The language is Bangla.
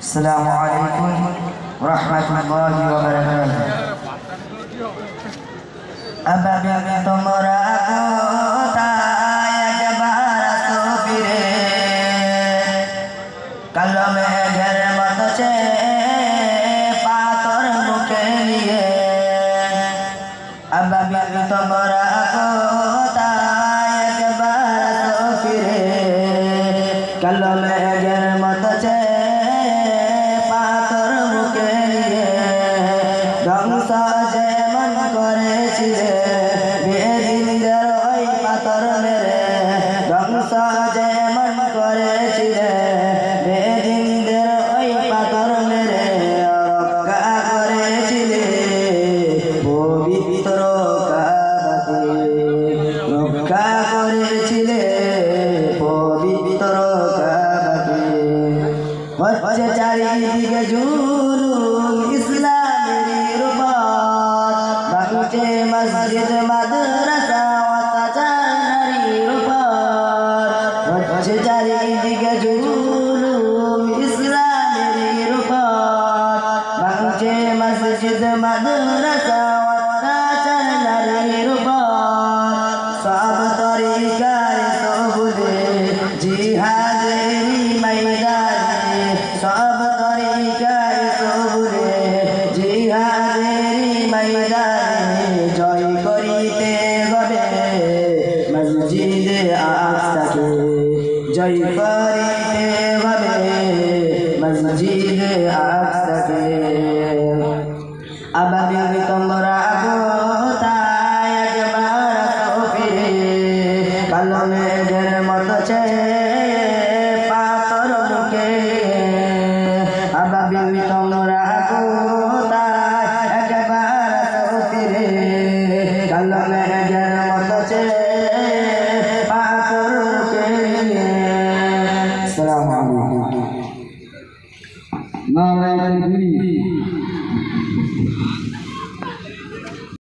আসসালামু আলাইকুম ওয়া রাহমাতুল্লাহি ওয়া বারাকাতুহু। আবাবি তোমরা কোথায় একবার আসো ফিরে, কালো মেঘের মতো পাথর মুখে নিয়ে। আবাবি তোমরা কোথায় একবার আসো ফিরে, কালো মেঘের মতো পাথর মুখে নিয়ে। ধ্বংস যেমন করেছিলে বেদিনদের ওই পাথর মেরে, ধ্বংস যেমন করেছিলে বেদিনদের ওই পাথর মেরে। রক্ষা করেছিলে পবিত্র কাবাকে, রক্ষা করেছিলে পবিত্র কাবাকে। হচ্ছে চারিদিকে জুলুম ইসলামের উপর, ভাঙছে মসজিদ মাদ্রাসা অত্যাচার নারীর উপর। হচ্ছে চারিদিকে জুলুম ইসলামের উপর, ভাঙছে মসজিদ মাদ্রাসা অত্যাচার নারীর উপর। সব তরিকায় সবুজে জিহাদের ময়দানে, সব তরিকায় সবুজে জিহাদের ময়দানে। জয় করিতে হবে মসজিদে আকসাকে, জয় করিতে হবে মসজিদে আকসাকে। আবাবি তোমরা কোথায় একবার আসো ফিরে, কালো মেঘের মতো পাথর মুখে নিয়ে। আবাবি তোমরা কোথায় একবার আসো ফিরে, কালো মেঘের মতো পাথর মুখে নিয়ে। আসসালামু আলাইকুম। নারায়ে তাকবীর।